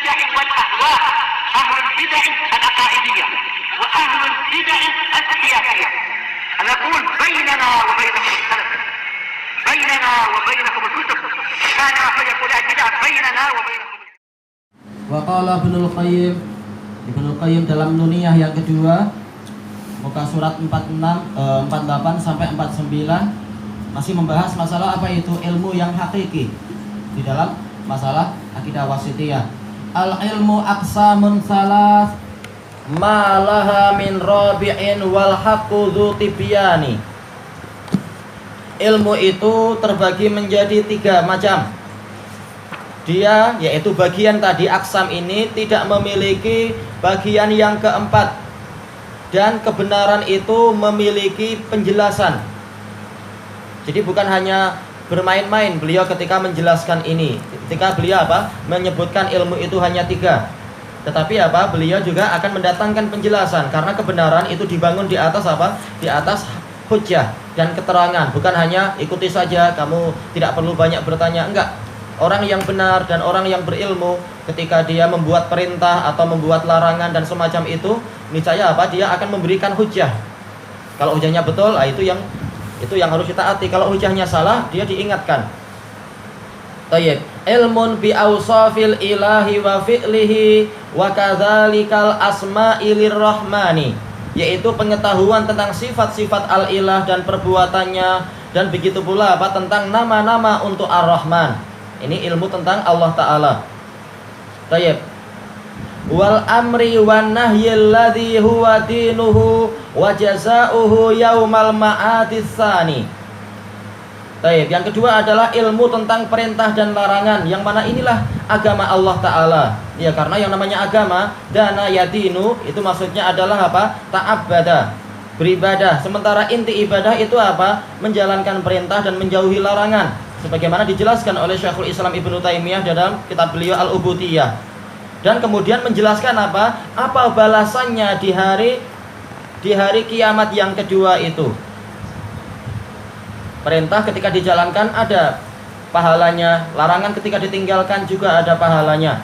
البدع والأهواء، أهل البدع العقائدية وأهل البدع السياسية. نقول بيننا وبينكم السلف، بيننا وبينكم الكتب، كان فيقول البدع بيننا وبينكم. Waqala Ibnul Qayyim dalam Nuniyah yang kedua, muka surat 48 sampai 49, masih membahas masalah apa itu ilmu yang hakiki di dalam masalah akidah wasitiyah. Al ilmu aqsamun salas ma laha min rabi'in wal haqqu dzu tibyani. Ilmu itu terbagi menjadi 3 macam. Dia yaitu bagian tadi aksam ini tidak memiliki bagian yang keempat, dan kebenaran itu memiliki penjelasan. Jadi bukan hanya bermain-main beliau ketika menjelaskan ini. Ketika beliau menyebutkan ilmu itu hanya 3, tetapi beliau juga akan mendatangkan penjelasan, karena kebenaran itu dibangun di atas di atas hujjah dan keterangan. Bukan hanya ikuti saja, kamu tidak perlu banyak bertanya. Enggak. Orang yang benar dan orang yang berilmu, ketika dia membuat perintah atau membuat larangan dan semacam itu, niscaya dia akan memberikan hujjah. Kalau hujjahnya betul, itu yang harus ditaati. Kalau hujjahnya salah, dia diingatkan. Tayyib. Ilmun bi awsafil ilahi wa fi'lihi wa kadzalikal asma'i lirrahmani, yaitu pengetahuan tentang sifat-sifat al-ilah dan perbuatannya, dan begitu pula tentang nama-nama untuk ar-Rahman. Ini ilmu tentang Allah Ta'ala. Tayyib. Wal amri wan nahyil ladzi huwa dinuhu wa jazaohu yaumal ma'adis tsani. Tayyib. Yang kedua adalah ilmu tentang perintah dan larangan, yang mana inilah agama Allah Ta'ala. Ya, karena yang namanya agama, dana yadinu, itu maksudnya adalah ta'abbada, beribadah. Sementara inti ibadah itu menjalankan perintah dan menjauhi larangan, sebagaimana dijelaskan oleh Syekhul Islam Ibnu Taimiyah dalam kitab beliau Al-Ubudiyah. Dan kemudian menjelaskan apa balasannya di hari kiamat yang kedua itu. Perintah ketika dijalankan ada pahalanya, larangan ketika ditinggalkan juga ada pahalanya.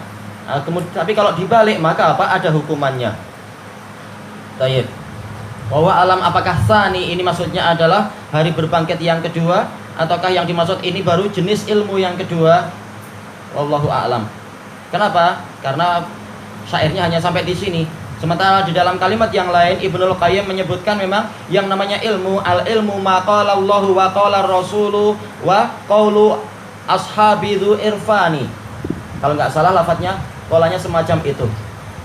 Tapi kalau dibalik maka ada hukumannya. Tayyib. Bahwa alam apakah tsani ini maksudnya adalah hari berbangkit yang kedua, ataukah yang dimaksud ini baru jenis ilmu yang kedua? Wallahu a'lam. Kenapa? Karena syairnya hanya sampai di sini. Sementara di dalam kalimat yang lain Ibnul Qayyim menyebutkan memang yang namanya ilmu, al-ilmu ma qala Allahu wa qala Rasulu wa qaulu ashabi dzu irfani. Kalau nggak salah lafadznya, polanya semacam itu.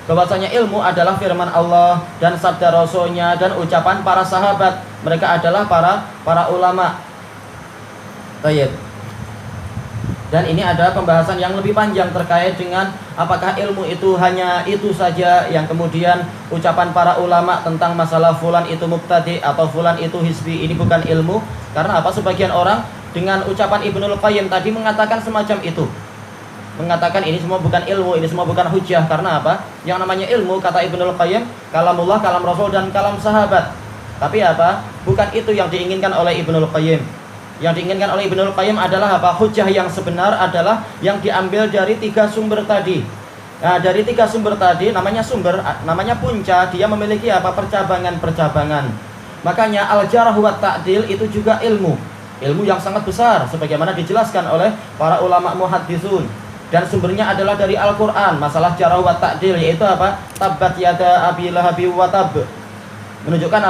Bahwasanya ilmu adalah firman Allah dan sabda Rasulnya dan ucapan para sahabat. Mereka adalah para ulama. Tayyib. Dan ini ada pembahasan yang lebih panjang terkait dengan apakah ilmu itu hanya itu saja, yang kemudian ucapan para ulama tentang masalah fulan itu mubtadi atau fulan itu hizbi ini bukan ilmu. Karena sebagian orang dengan ucapan Ibnul Qayyim tadi mengatakan semacam itu, mengatakan ini semua bukan ilmu, ini semua bukan hujjah. Karena yang namanya ilmu, kata Ibnul Qayyim, kalamullah, kalam Rasul dan kalam sahabat. Tapi bukan itu yang diinginkan oleh Ibnul Qayyim. Yang diinginkan oleh Ibnul Qayyim adalah hujjah yang sebenar adalah yang diambil dari 3 sumber tadi. Nah, dari 3 sumber tadi, namanya sumber, namanya punca, dia memiliki percabangan-percabangan. Makanya al-jarh wa ta'dil itu juga ilmu yang sangat besar, sebagaimana dijelaskan oleh para ulama muhaddisun. Dan sumbernya adalah dari Al-Quran, masalah jarh wa ta'dil, yaitu tabbat yada abi lahabi wa tab. Menunjukkan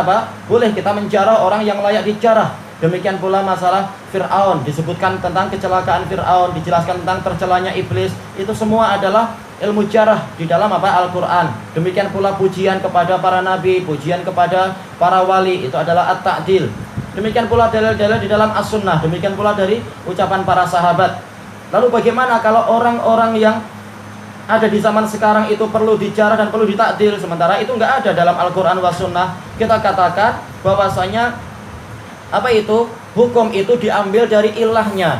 boleh kita menjarah orang yang layak dijarah. Demikian pula masalah Fir'aun, disebutkan tentang kecelakaan Fir'aun, dijelaskan tentang tercelanya iblis. Itu semua adalah ilmu jarah di dalam Al-Quran. Demikian pula pujian kepada para nabi, pujian kepada para wali, itu adalah at-ta'dil. Demikian pula dalil-dalil di dalam as-sunnah. Demikian pula dari ucapan para sahabat. Lalu bagaimana kalau orang-orang yang ada di zaman sekarang itu perlu dijarah dan perlu ditakdil, sementara itu enggak ada dalam Al-Quran wa sunnah? Kita katakan bahwasanya hukum itu diambil dari ilahnya.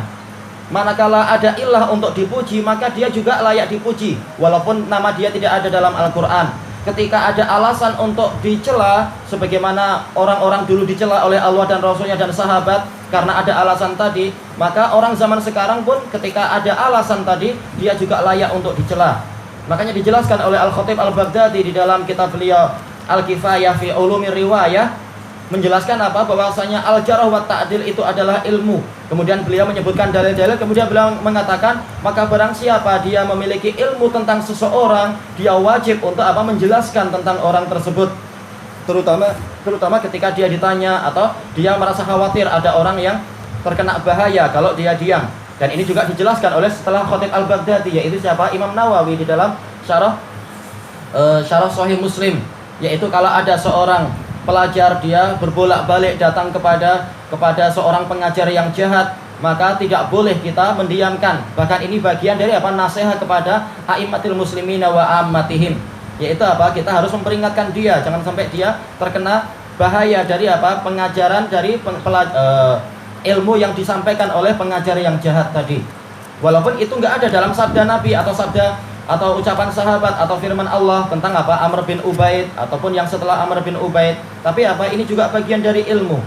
Manakala ada ilah untuk dipuji, maka dia juga layak dipuji, walaupun nama dia tidak ada dalam Al-Quran. Ketika ada alasan untuk dicela, sebagaimana orang-orang dulu dicela oleh Allah dan Rasulnya dan sahabat, karena ada alasan tadi, maka orang zaman sekarang pun ketika ada alasan tadi, dia juga layak untuk dicela. Makanya dijelaskan oleh Al-Khatib Al-Baghdadi di dalam kitab beliau Al-Kifayah fi Ulumir Riwayah, menjelaskan apa? Bahwasanya al-jarh wa ta'dil itu adalah ilmu. Kemudian beliau menyebutkan dalil-dalil, kemudian beliau mengatakan, maka barang siapa dia memiliki ilmu tentang seseorang, dia wajib untuk apa? Menjelaskan tentang orang tersebut. Terutama ketika dia ditanya atau dia merasa khawatir ada orang yang terkena bahaya kalau dia diam. Dan ini juga dijelaskan oleh setelah Khatib Al-Baghdadi, yaitu siapa? Imam Nawawi di dalam syarah Sahih Muslim, yaitu kalau ada seorang pelajar dia berbolak-balik datang kepada seorang pengajar yang jahat, maka tidak boleh kita mendiamkan. Bahkan ini bagian dari apa? Nasihat kepada a'immatil muslimina wa ammatihim, yaitu apa? Kita harus memperingatkan dia, jangan sampai dia terkena bahaya dari apa? Pengajaran dari ilmu yang disampaikan oleh pengajar yang jahat tadi. Walaupun itu nggak ada dalam sabda Nabi atau ucapan sahabat atau firman Allah tentang apa? Amr bin Ubaid ataupun yang setelah Amr bin Ubaid. Tapi apa? Ini juga bagian dari ilmu.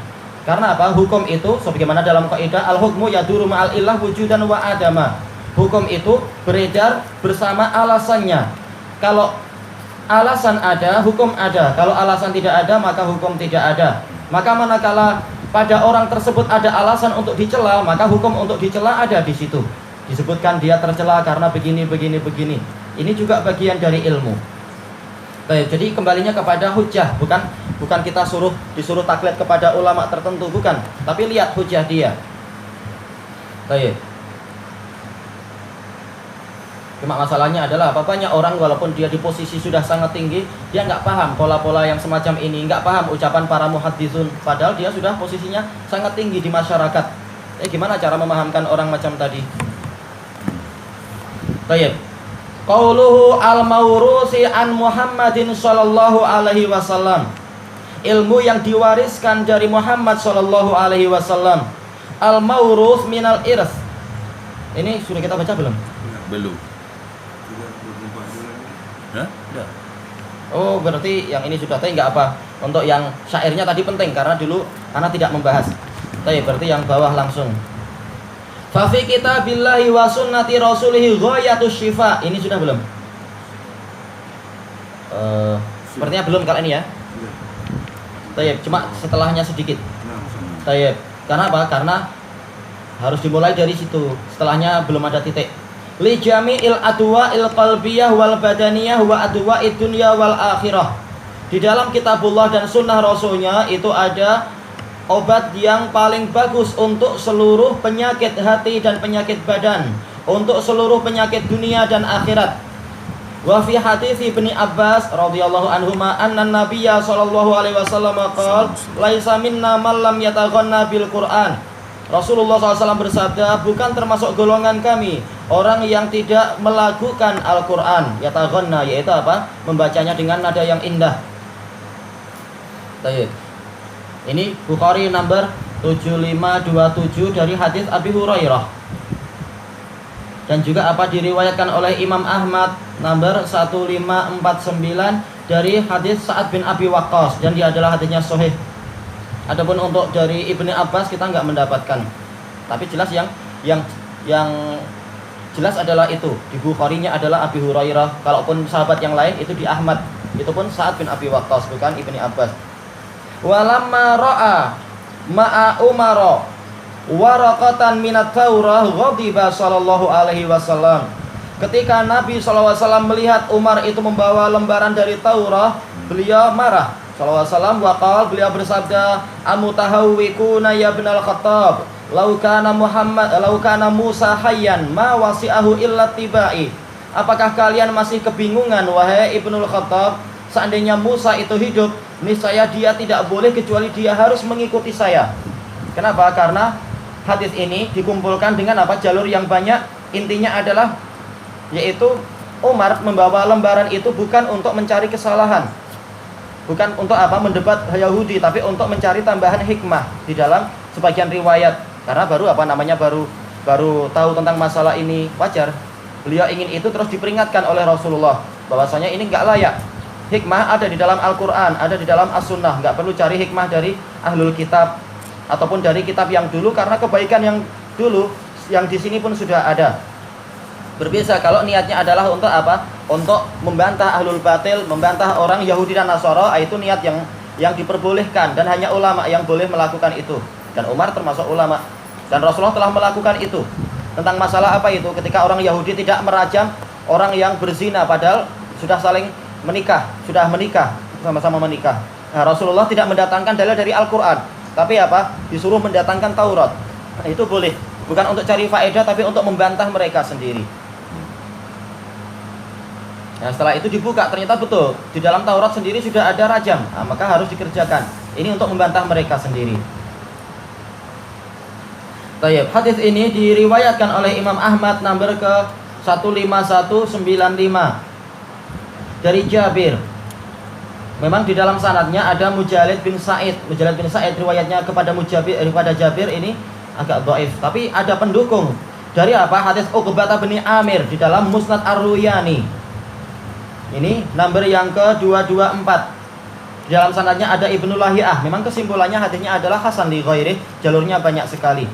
Karena apa? Hukum itu sebagaimana dalam kaidah al-hukmu yaduru ma'al illah wujudan wa adama. Hukum itu beredar bersama alasannya. Kalau alasan ada, hukum ada. Kalau alasan tidak ada, maka hukum tidak ada. Maka manakala pada orang tersebut ada alasan untuk dicela, maka hukum untuk dicela ada di situ. Disebutkan dia tercela karena begini. Ini juga bagian dari ilmu. Baik, jadi kembalinya kepada hujjah, bukan kita disuruh taklid kepada ulama tertentu, bukan. Tapi lihat hujjah dia. Baik. Cuma masalahnya adalah banyak orang walaupun dia di posisi sudah sangat tinggi, dia nggak paham pola-pola yang semacam ini, nggak paham ucapan para muhaddisun, padahal dia sudah posisinya sangat tinggi di masyarakat. Gimana cara memahamkan orang macam tadi? Baik. Qauluhu al-mawrusi an Muhammadin sallallahu alaihi wasallam. Ilmu yang diwariskan dari Muhammad sallallahu alaihi wasallam. Al-mawrus minal irs. Ini sudah kita baca belum? Belum. Hah? Oh, berarti yang ini sudah, tapi nggak apa. Untuk yang syairnya tadi penting karena dulu anak tidak membahas. Tapi berarti yang bawah langsung. Fa fi kitabillahi wa sunnati rasulihi ghayatus syifa. Ini sudah belum? Sepertinya belum kalau ini ya. Tayyib, cuma setelahnya sedikit. Tayyib. Karena apa? Karena harus dimulai dari situ. Setelahnya belum ada titik. Li jami'il adwa'il qalbiyah wal badaniyah wa adwa'id dunya wal akhirah. Di dalam kitabullah dan sunnah rasulnya itu ada obat yang paling bagus untuk seluruh penyakit hati dan penyakit badan, untuk seluruh penyakit dunia dan akhirat. Wa fi hadits Ibnu Abbas radhiyallahu anhuma anna nabiyya sallallahu alaihi wasallam qala laisa minna man lam yataghanna bil Qur'an. Rasulullah SAW bersabda, bukan termasuk golongan kami orang yang tidak melakukan Al-Quran. Yataghanna, yaitu apa? Membacanya dengan nada yang indah. Baik. Ini Bukhari nomor 7527 dari hadis Abi Hurairah. Dan juga apa diriwayatkan oleh Imam Ahmad nomor 1549 dari hadis Sa'ad bin Abi Waqqas, dan dia adalah hadisnya sahih. Adapun untuk dari Ibnu Abbas kita nggak mendapatkan. Tapi jelas yang jelas adalah itu. Di Bukhari-nya adalah Abi Hurairah. Kalaupun sahabat yang lain itu di Ahmad. Itu pun Sa'ad bin Abi Waqqas, bukan Ibnu Abbas. Walamma ra'a ma'a Umar waraqatan minat Taurah ghadiba sallallahu alaihi wasallam. Ketika Nabi sallallahu alaihi wasallam melihat Umar itu membawa lembaran dari Taurah, beliau marah sallallahu alaihi wasallam. Waqal, beliau bersabda, amutahawwikuna ya ibnal Khattab, lau kana Musa hayyan ma wasi'ahu illa tibai. Apakah kalian masih kebingungan wahai Ibnul Khattab? Seandainya Musa itu hidup, niscaya dia tidak boleh kecuali dia harus mengikuti saya. Kenapa? Karena hadis ini dikumpulkan dengan apa? Jalur yang banyak. Intinya adalah yaitu Umar membawa lembaran itu bukan untuk mencari kesalahan, bukan untuk apa? Mendebat Yahudi, tapi untuk mencari tambahan hikmah di dalam sebagian riwayat. Karena baru tahu tentang masalah ini, wajar. Beliau ingin itu terus diperingatkan oleh Rasulullah bahwasanya ini enggak layak. Hikmah ada di dalam Al-Quran, ada di dalam As-Sunnah. Enggak perlu cari hikmah dari ahlul kitab ataupun dari kitab yang dulu, karena kebaikan yang dulu yang di sini pun sudah ada. Berbeda kalau niatnya adalah untuk apa? Untuk membantah ahlul batil, membantah orang Yahudi dan Nasara, itu niat yang diperbolehkan dan hanya ulama yang boleh melakukan itu. Dan Umar termasuk ulama. Dan Rasulullah telah melakukan itu. Tentang masalah apa itu? Ketika orang Yahudi tidak merajam orang yang berzina padahal sudah saling menikah, sudah menikah, sama-sama menikah. Nah, Rasulullah tidak mendatangkan dalil dari Al-Qur'an, tapi apa? Disuruh mendatangkan Taurat. Nah, itu boleh. Bukan untuk cari faedah tapi untuk membantah mereka sendiri. Nah, setelah itu dibuka, ternyata betul di dalam Taurat sendiri sudah ada rajam. Nah, maka harus dikerjakan. Ini untuk membantah mereka sendiri. Tayyib, hadis ini diriwayatkan oleh Imam Ahmad nomor ke 15195 dari Jabir. Memang di dalam sanadnya ada Mujalid bin Sa'id. Mujalid bin Sa'id riwayatnya kepada Jabir ini agak dhaif, tapi ada pendukung dari apa? Hadis Uqbah bin Amir di dalam Musnad Ar-Ruyani. Ini nomor yang ke-224. Di dalam sanadnya ada Ibnu Lahiyah. Memang kesimpulannya hadisnya adalah hasan li ghairi, jalurnya banyak sekali.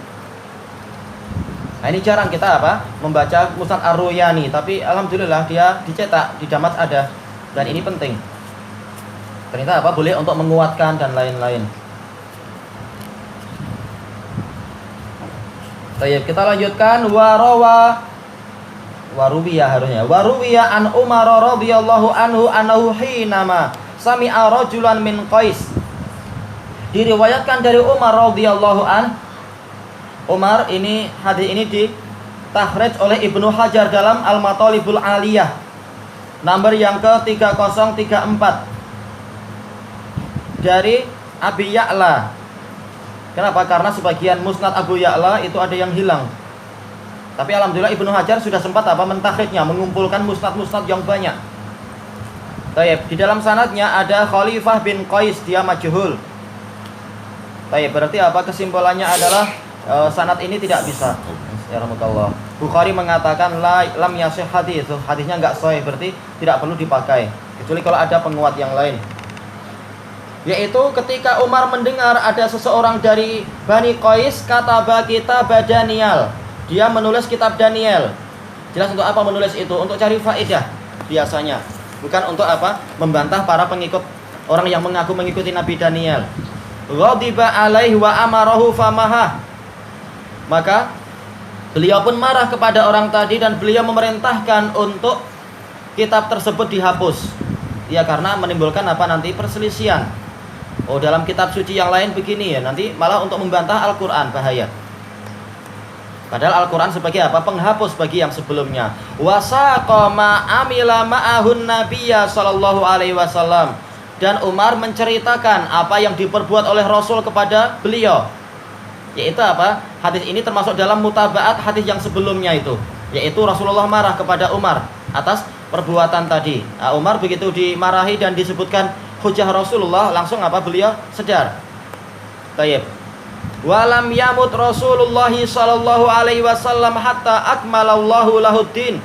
Nah, ini jarang kita apa? Membaca Musnad Ar-Ruyani, tapi alhamdulillah dia dicetak, di Damas ada. Dan ini penting. Ternyata apa? Boleh untuk menguatkan dan lain-lain. Baik, kita lanjutkan waruwiya harusnya. Waruwiya an Umar radhiyallahu anhu annahu hinama sami'a rajulan min Qais. Diriwayatkan dari Umar radhiyallahu an. Umar ini hadis ini ditakhrij oleh Ibnu Hajar dalam Al-Matalibul Aliyah. Nomor yang ke-3034. Dari Abi Ya'la. Kenapa? Karena sebagian musnad Abu Ya'la itu ada yang hilang. Tapi alhamdulillah Ibnu Hajar sudah sempat apa? Mentakhrijnya, mengumpulkan musnad-musnad yang banyak. Baik, di dalam sanadnya ada Khalifah bin Qais, dia majhul. Baik, berarti apa? Kesimpulannya adalah sanad ini tidak bisa. Ya rahmatullah. Bukhari mengatakan lam yasih hadis, hadisnya enggak sahih, berarti tidak perlu dipakai. Kecuali kalau ada penguat yang lain. Yaitu ketika Umar mendengar ada seseorang dari Bani Qais kataba kitab Daniel. Dia menulis kitab Daniel. Jelas untuk apa menulis itu? Untuk cari faedah biasanya. Bukan untuk apa? Membantah para pengikut orang yang mengaku mengikuti Nabi Daniel. Ghadiba alaihi wa amarahu famaha. Maka beliau pun marah kepada orang tadi dan beliau memerintahkan untuk kitab tersebut dihapus. Ya, karena menimbulkan apa nanti? Perselisihan. Oh, dalam kitab suci yang lain begini ya, nanti malah untuk membantah Al-Quran, bahaya. Padahal Al-Quran sebagai apa? Penghapus bagi yang sebelumnya. Wasaqa ma amila ma'ahun nabiyya sallallahu alaihi wasallam. Dan Umar menceritakan apa yang diperbuat oleh Rasul kepada beliau. Yaitu apa? Hadis ini termasuk dalam mutabaat hadis yang sebelumnya itu. Yaitu Rasulullah marah kepada Umar atas perbuatan tadi. Nah, Umar begitu dimarahi dan disebutkan hujah Rasulullah, langsung apa? Beliau sedar. Tayyib. Walam yamut Rasulullah sallallahu alaihi wasallam hatta akmalallahu lahuddin.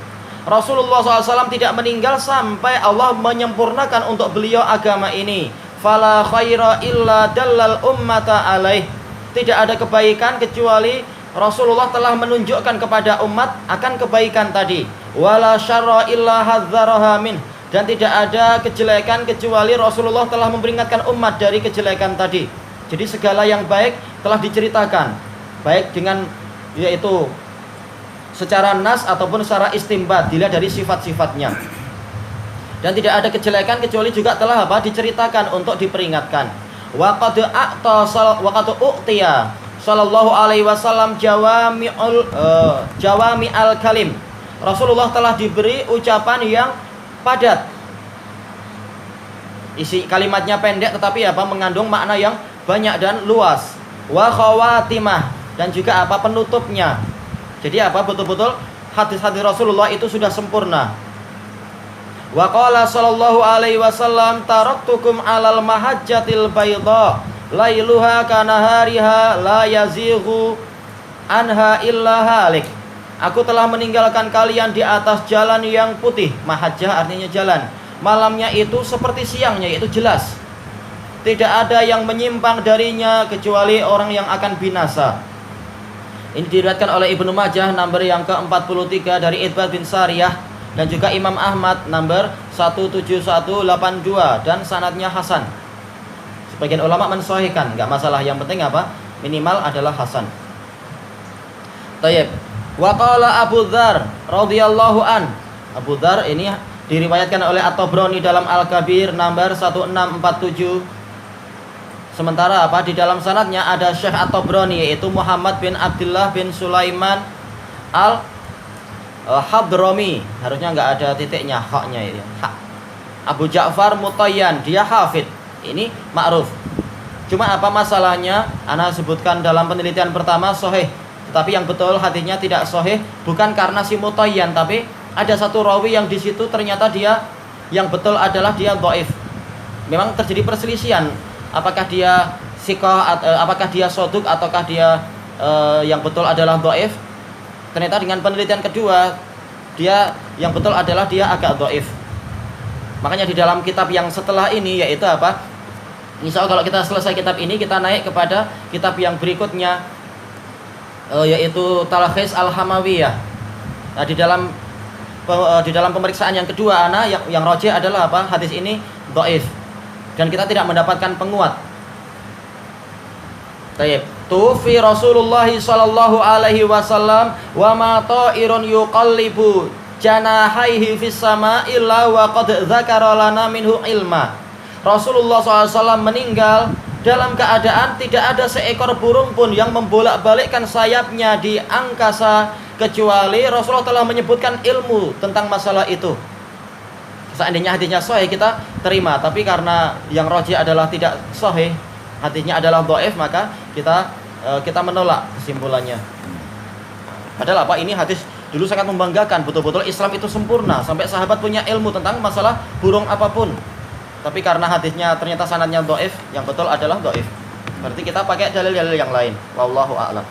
Rasulullah SAW tidak meninggal sampai Allah menyempurnakan untuk beliau agama ini. Fala khaira illa dallal ummata alaih. Tidak ada kebaikan kecuali Rasulullah telah menunjukkan kepada umat akan kebaikan tadi. Wala syarra illa hadzaraha min. Dan tidak ada kejelekan kecuali Rasulullah telah memperingatkan umat dari kejelekan tadi. Jadi segala yang baik telah diceritakan, baik dengan yaitu secara nas ataupun secara istimbat, dilihat dari sifat-sifatnya. Dan tidak ada kejelekan kecuali juga telah apa? Diceritakan untuk diperingatkan. Wa qad u'tiya sallallahu alaihi wasallam jawami'al kalim. Rasulullah telah diberi ucapan yang padat. Isi kalimatnya pendek tetapi apa? Mengandung makna yang banyak dan luas. Wa khawatimah, dan juga apa? Penutupnya. Jadi apa? Betul-betul hadis-hadis Rasulullah itu sudah sempurna. Wa qala sallallahu alaihi wasallam taraktukum alal mahajjatil bayda lailuha kanahariha la yazighu anha illa halik. Aku telah meninggalkan kalian di atas jalan yang putih. Mahajjah artinya jalan. Malamnya itu seperti siangnya, yaitu jelas. Tidak ada yang menyimpang darinya kecuali orang yang akan binasa. Ini diriwayatkan oleh Ibnu Majah nomor yang ke-43 dari Idbad bin Sariyah, dan juga Imam Ahmad nomor 17182 dan sanadnya hasan. Sebagian ulama mensahihkan, enggak masalah, yang penting apa? Minimal adalah hasan. Tayyib. Wa qala Abu Dzar radhiyallahu an. Abu Dzar ini diriwayatkan oleh At-Tabrani dalam Al-Kabir nomor 1647. Sementara apa? Di dalam sanadnya ada Syekh At-Tabrani, yaitu Muhammad bin Abdullah bin Sulaiman Al-Hadrami. Harusnya nggak ada titiknya, haknya itu. Hak. Abu Ja'far Mutayyan, dia hafid. Ini ma'ruf. Cuma apa masalahnya? Ana sebutkan dalam penelitian pertama sahih, tetapi yang betul hadisnya tidak sahih, bukan karena si Mutayyan, tapi ada satu rawi yang di situ ternyata dia yang betul adalah dia dhaif. Memang terjadi perselisihan. Apakah dia siqah, apakah dia soduk, ataukah dia yang betul adalah dhaif? Ternyata dengan penelitian kedua, dia yang betul adalah dia agak dhaif. Makanya di dalam kitab yang setelah ini, yaitu apa? Insya Allah kalau kita selesai kitab ini, kita naik kepada kitab yang berikutnya, yaitu Talkhis Al-Hamawiyah. Nah, di dalam pemeriksaan yang kedua, yang rajih adalah apa? Hadis ini dhaif. Dan kita tidak mendapatkan penguat. Tayyib. Tufi Rasulullah sallallahu alaihi wasallam wa ma ta'irun yuqallibu janahaihi fis sama illa wa qad dzakara lana minhu ilma. Rasulullah SAW meninggal dalam keadaan tidak ada seekor burung pun yang membolak-balikkan sayapnya di angkasa, kecuali Rasulullah telah menyebutkan ilmu tentang masalah itu. Seandainya hadisnya sahih kita terima, tapi karena yang rajih adalah tidak sahih, hadisnya adalah dhaif, maka kita menolak kesimpulannya. Padahal apa, ini hadis dulu sangat membanggakan, betul-betul Islam itu sempurna sampai sahabat punya ilmu tentang masalah burung apapun. Tapi karena hadisnya ternyata sanadnya dhaif, yang betul adalah dhaif. Berarti kita pakai dalil-dalil yang lain. Wallahu a'lam.